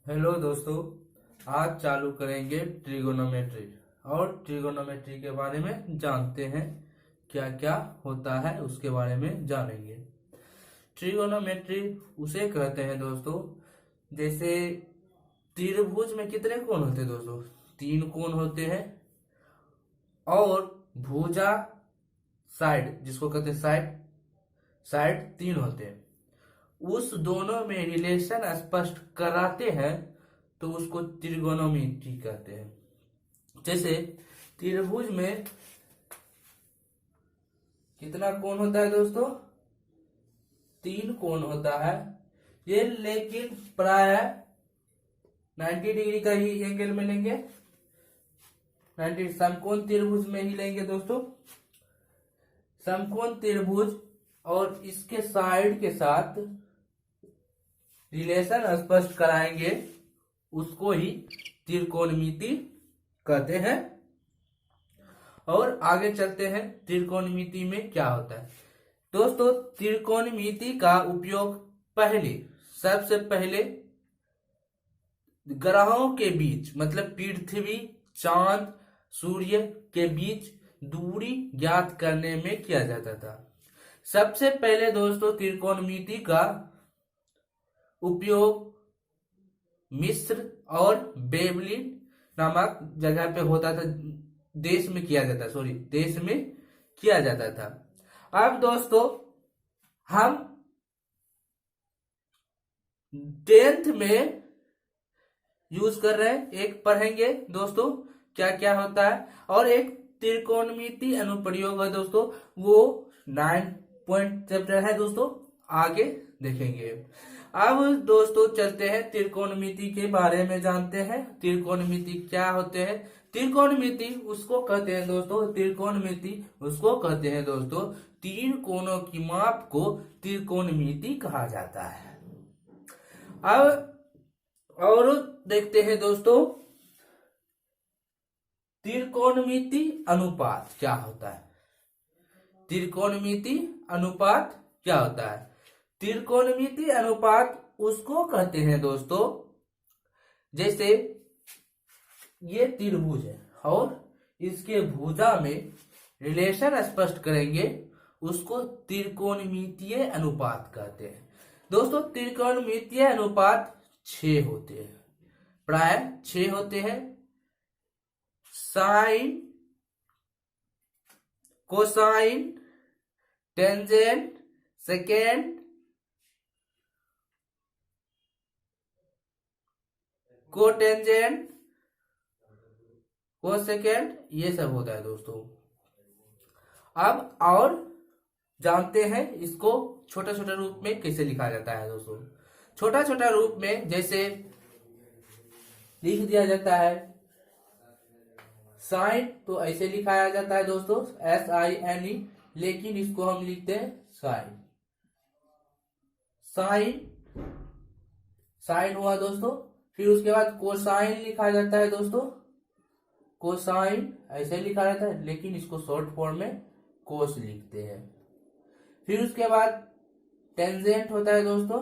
Hello दोस्तों। आज चालू करेंगे ट्रिगोनोमेट्री और ट्रिगोनोमेट्री के बारे में जानते हैं। क्या क्या होता है उसके बारे में जानेंगे। ट्रिगोनोमेट्री उसे कहते हैं दोस्तों, जैसे त्रिभुज में कितने कोण होते हैं दोस्तों? 3 कोण होते हैं। और भुजा साइड, जिसको कहते हैं साइड, साइड 3 होते हैं। उस दोनों में रिलेशन स्पष्ट कराते हैं तो उसको त्रिगोनोमेट्री कहते हैं। जैसे त्रिभुज में कितना कोण होता है दोस्तों? 3 कोण होता है। ये लेकिन प्राय 90 डिग्री का ही एंगल में लेंगे। 90 समकोण त्रिभुज में ही लेंगे दोस्तों। समकोण त्रिभुज और इसके साइड के साथ रिलेशन स्पष्ट कराएंगे, उसको ही त्रिकोणमिति कहते हैं। और आगे चलते हैं, त्रिकोणमिति में क्या होता है दोस्तों। त्रिकोणमिति का उपयोग सबसे पहले ग्रहों के बीच, मतलब पृथ्वी, चांद, सूर्य के बीच दूरी ज्ञात करने में किया जाता था। सबसे पहले दोस्तों त्रिकोणमिति का उपयोग मिस्र और बेबलिन नामक जगह पे होता था, देश में किया जाता था। अब दोस्तों हम 10th में यूज कर रहे हैं, एक पढ़ेंगे दोस्तों क्या क्या होता है। और एक त्रिकोणमिति अनुप्रयोग है दोस्तों, वो 9 पॉइंट चैप्टर है दोस्तों, आगे देखेंगे। अब दोस्तों चलते हैं त्रिकोणमिति के बारे में जानते हैं। त्रिकोणमिति क्या होते हैं? त्रिकोणमिति उसको कहते हैं दोस्तों, 3 कोणों की माप को त्रिकोणमिति कहा जाता है। अब और देखते हैं दोस्तों त्रिकोणमिति अनुपात क्या होता है। त्रिकोणमिति अनुपात क्या होता है? त्रिकोणमिति अनुपात उसको कहते हैं दोस्तों, जैसे ये त्रिभुज है और इसके भुजा में रिलेशन स्पष्ट करेंगे, उसको त्रिकोणमितीय अनुपात कहते हैं दोस्तों। त्रिकोणमितीय अनुपात 6 होते हैं, प्राय 6 होते हैं। Sine, cosine, tangent, secant, cotangent, cosecant, ये सब होता है दोस्तों। अब और जानते हैं इसको छोटा छोटा रूप में कैसे लिखा जाता है दोस्तों। छोटा छोटा रूप में जैसे लिख दिया जाता है साइन, तो ऐसे लिखाया जाता है दोस्तों, SINE, लेकिन इसको हम लिखते हैं साइन। साइन हुआ दोस्तों। फिर उसके बाद कोसाइन लिखा जाता है दोस्तों, कोसाइन ऐसे लिखा जाता है, लेकिन इसको शॉर्ट फॉर्म में कोस लिखते हैं। फिर उसके बाद टेंजेंट होता है दोस्तों,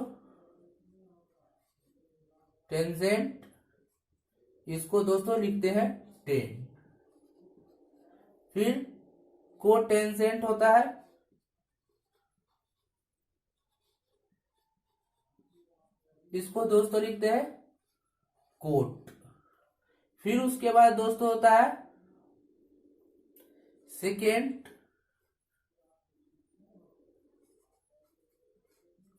टेंजेंट, इसको दोस्तों लिखते हैं टेन। फिर कोटेंजेंट होता है, इसको दोस्तों लिखते हैं कोट। फिर उसके बाद दोस्तों होता है सेकेंड,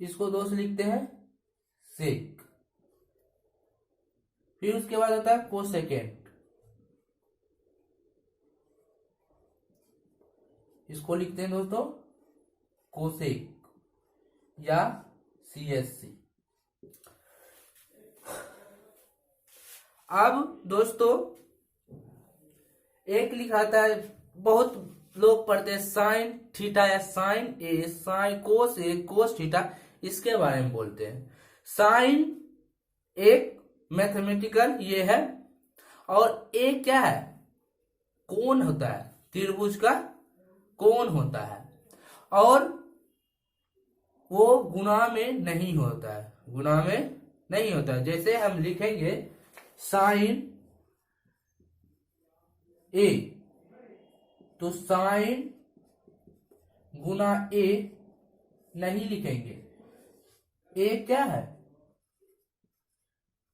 इसको दोस्तों लिखते हैं सेक। फिर उसके बाद होता है कोसेकेंड, इसको लिखते हैं दोस्तों कोसेक या CSC। अब दोस्तों एक लिखाता है, बहुत लोग पढ़ते हैं साइन थीटा या साइन ए, साइन कोस ए, कोस थीटा, इसके बारे में बोलते हैं। साइन एक मैथमेटिकल ये है, और ए क्या है? कोण होता है, त्रिभुज का कोण होता है, और वो गुणा में नहीं होता है, गुणा में नहीं होता। जैसे हम लिखेंगे साइन ए, तो साइन गुना ए नहीं लिखेंगे। ए क्या है?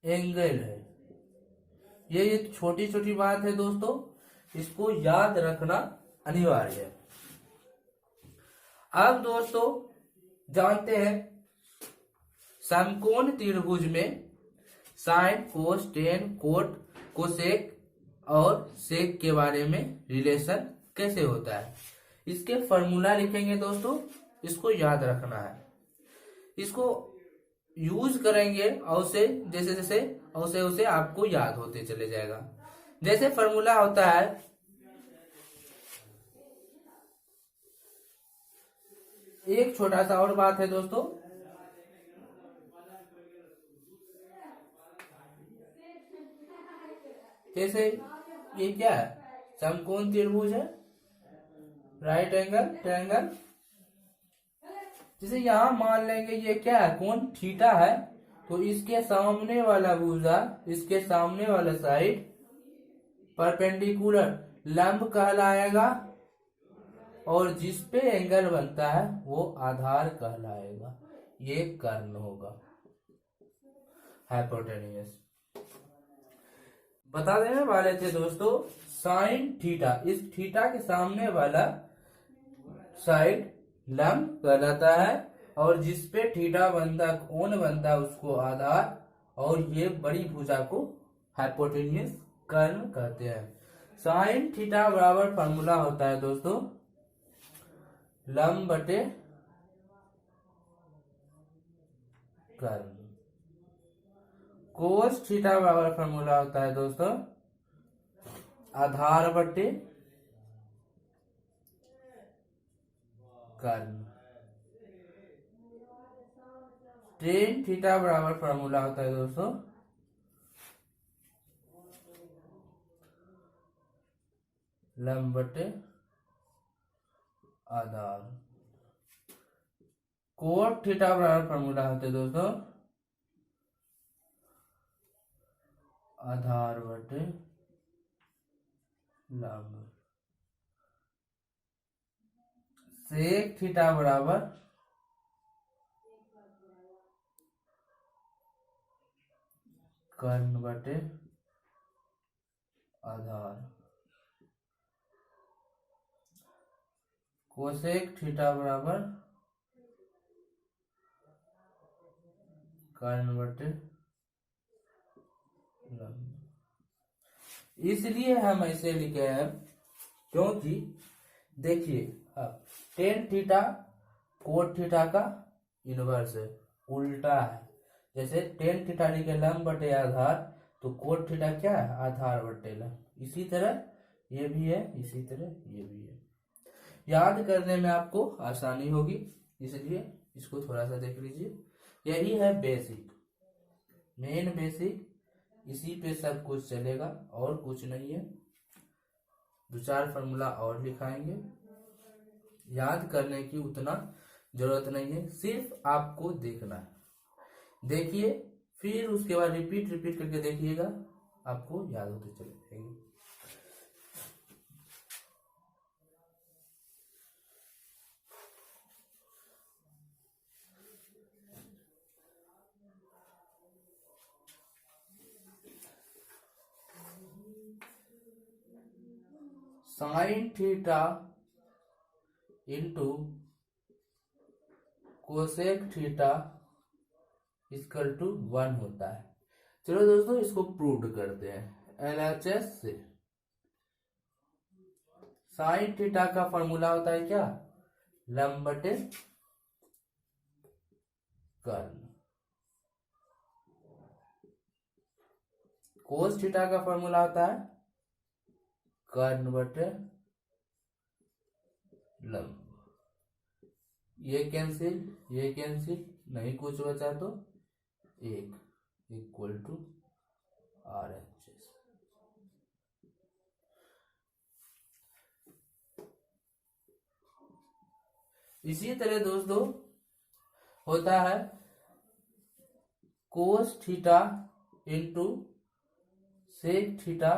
एंगल है। ये एक छोटी छोटी बात है दोस्तों, इसको याद रखना अनिवार्य है। अब दोस्तों जानते हैं समकोण त्रिभुज में साइन, कोस, टेन, कोट, कोसेक और सेक के बारे में रिलेशन कैसे होता है। इसके फॉर्मूला लिखेंगे दोस्तों, इसको याद रखना है। इसको यूज करेंगे और से जैसे जैसे उसे उसे आपको याद होते चले जाएगा। जैसे फॉर्मूला होता है, एक छोटा सा और बात है दोस्तों, जैसे ये क्या है? समकोण त्रिभुज है, राइट एंगल ट्रायंगल। जैसे यहां मान लेंगे ये क्या है? कोण थीटा है, तो इसके सामने वाला भुजा, इसके सामने वाला साइड परपेंडिकुलर लंब कहलाएगा, और जिस पे एंगल बनता है वो आधार कहलाएगा। ये कर्ण होगा, हाइपोटेन्यूस। बता देने वाले थे दोस्तों, साइन थीटा, इस थीटा के सामने वाला साइड लंब कहलाता है, और जिसपे थीटा बनता, कोण बनता है उसको आधार, और ये बड़ी भुजा को हाइपोटेन्यूस कर्ण कहते हैं। साइन थीटा बराबर फॉर्मूला होता है दोस्तों लंब बटे कर्ण। कोस थीटा बराबर फॉर्मूला होता है दोस्तों आधार बटे कर्ण। टेन थीटा बराबर फॉर्मूला होता है दोस्तों लंब बटे आधार। कोट थीटा बराबर फॉर्मूला होता है दोस्तों आधार बटे लंब। सेक थीटा बराबर कर्ण बटे आधार। कोसेक थीटा बराबर कर्ण बटे लंब। इसलिए हम ऐसे लिखे हैं क्योंकि देखिए अब टेन थीटा कोट थीटा का इनवर्स है, उल्टा है। जैसे टेन थीटा लिखे लंब बटे आधार, तो कोट थीटा क्या है? आधार बटे लंब। इसी तरह ये भी है, इसी तरह ये भी है। याद करने में आपको आसानी होगी, इसलिए इसको थोड़ा सा देख लीजिए। यही है बेसिक, मेन बेसिक, इसी पे सब कुछ चलेगा और कुछ नहीं है। दो चार फॉर्मूला और लिखाएंगे, याद करने की उतना जरूरत नहीं है, सिर्फ आपको देखना है। देखिए फिर उसके बाद रिपीट रिपीट करके देखिएगा, आपको याद होते चले जाएंगे। Sine theta into cosec theta equal to 1 होता है। चलो दोस्तों इसको प्रूव करते हैं LHS से। साइन थीटा का फॉर्मूला होता है क्या? लंब बटे कर्ण। कोस थीटा का फॉर्मूला होता है कर्ण बटे लंब। ये कैंसिल, ये कैंसिल, नहीं कुछ बचा तो 1 इक्वल टू RHS। इसी तरह दोस्तों होता है cos theta into sec theta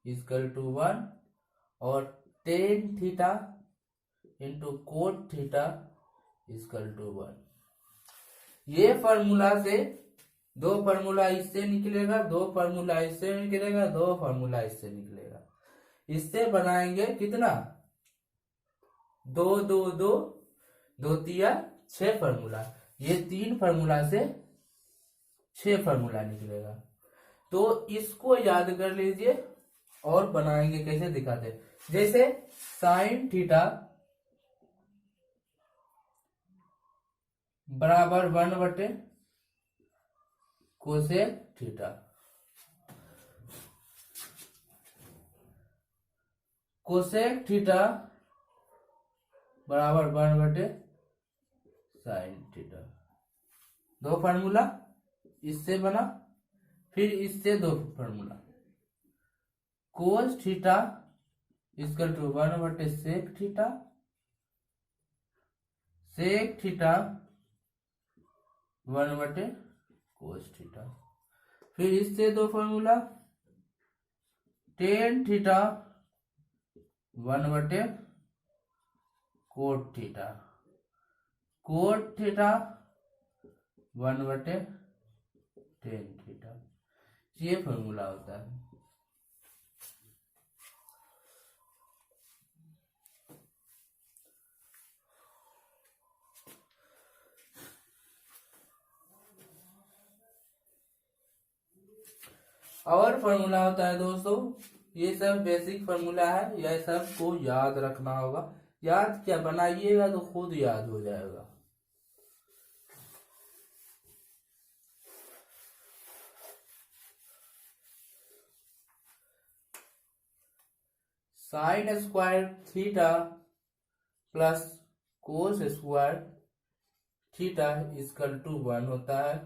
is equal to 1 और tan theta into cot theta is equal to 1। ये फॉर्मूला से दो फार्मूला इससे निकलेगा, दो फार्मूला इससे निकलेगा, दो फार्मूला इससे निकलेगा। इससे बनाएंगे कितना, दो दो दो दो तिया 6 फार्मूला। ये 3 फार्मूला से 6 फार्मूला निकलेगा। तो इसको याद कर लीजिए और बनाएंगे कैसे दिखाते हैं। जैसे साइन थीटा बराबर 1/, कोसेक थीटा, कोसेक थीटा बराबर 1/, साइन थीटा। दो फार्मूला इससे बना, फिर इससे दो formula, cos theta is equal to 1/, sec theta, sec theta 1/, cos theta. फिर इससे दो formula, tan theta 1/, cot theta, cot theta 1/, tan theta. ये फॉर्मूला होता है। और फॉर्मूला होता है दोस्तों, ये सब बेसिक फॉर्मूला है, यह सब को याद रखना होगा। याद क्या, बनाइएगा तो खुद याद हो जाएगा। Sine square theta plus cos square theta is equal to 1 होता है।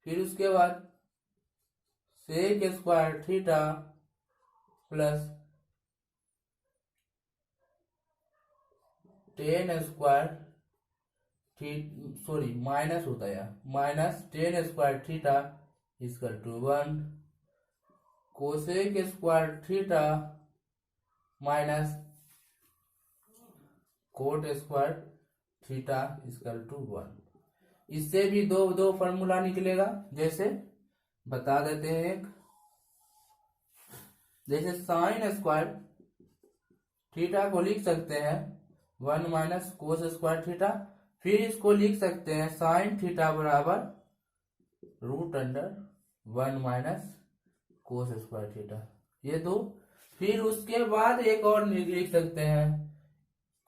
फिर उसके बाद sec square theta plus tan square sorry minus होता है, minus tan square theta is equal to 1, cosec square theta minus cot square theta is equal to 1। इससे भी दो दो फार्मूला निकलेगा। जैसे बता देते हैं, एक जैसे साइन स्क्वायर थीटा को लिख सकते हैं 1 माइनस कोस स्क्वायर थीटा। फिर इसको लिख सकते हैं साइन थीटा बराबर √1 माइनस कोस स्क्वायर थीटा, ये दो। फिर उसके बाद एक और लिख सकते हैं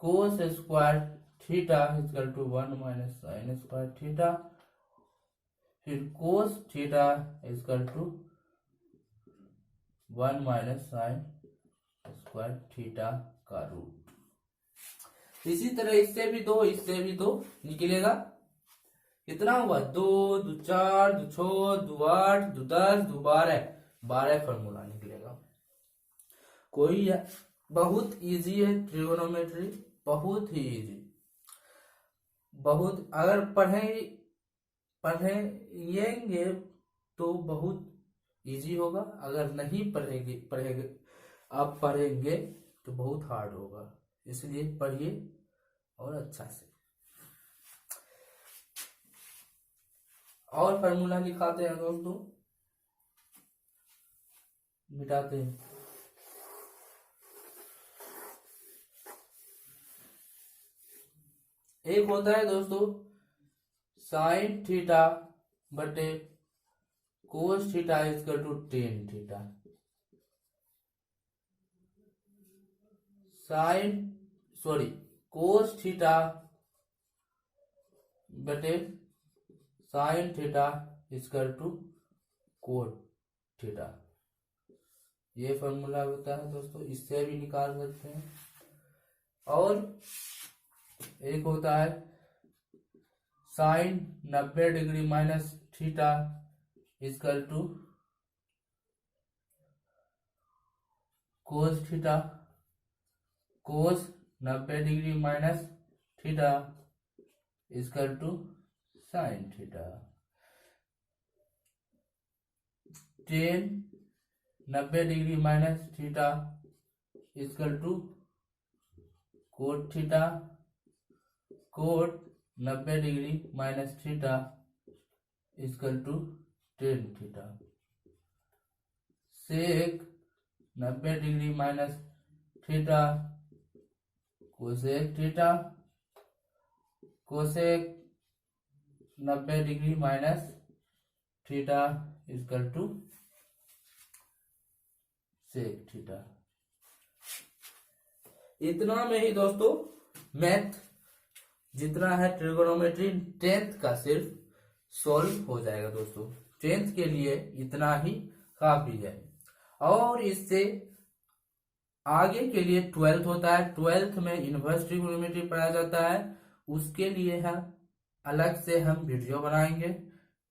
cos square theta is equal to 1 minus sine square theta. फिर cos theta is equal to 1 minus sine square theta का रूट। इसी तरह इससे भी दो निकलेगा। कितना हुआ, 2 2 4 2 6 2 8 2 10 2 12 फॉर्मूला निकलेगा। कोई बहुत इजी है ट्रिगोनोमेट्री, बहुत ही इजी। बहुत अगर पढ़ेंगे तो बहुत इजी होगा, अगर नहीं पढ़ेंगे आप पढ़ेंगे तो बहुत हार्ड होगा। इसलिए पढ़िए और अच्छा से। और फार्मूला लिखाते हैं दोस्तों, मिटाते हैं। एक होता है दोस्तों साइन थीटा बटे cos theta is equal to tan theta. Cos theta बटे sine theta is equal to cot theta. ये फॉर्मूला होता है दोस्तों, इससे भी निकाल सकते हैं। और एक होता है sine 90 degree minus theta is equal to cos theta. Cos 90 degree minus theta equal to sine theta. Tan 90 degree minus theta equal to cot theta. Cot 90 degree minus theta equal to tan theta. Sec 90 degree minus theta cosec theta. Cosec 90 degree minus theta equal to sec theta. इतना में ही दोस्तों math जितना है trigonometry 10th का सिर्फ solve हो जाएगा दोस्तों। 10th के लिए इतना ही काफी है। और इससे आगे के लिए 12th होता है। 12th में इनवर्स ट्रिगोनोमेट्री पढ़ाया जाता है। उसके लिए हम अलग से हम वीडियो बनाएंगे।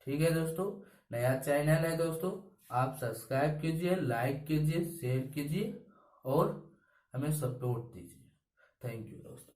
ठीक है दोस्तों, नया चैनल है दोस्तों, आप सब्सक्राइब कीजिए, लाइक कीजिए, शेयर कीजिए और हमें सपोर्ट दीजिए। थैंक यू दोस्तों।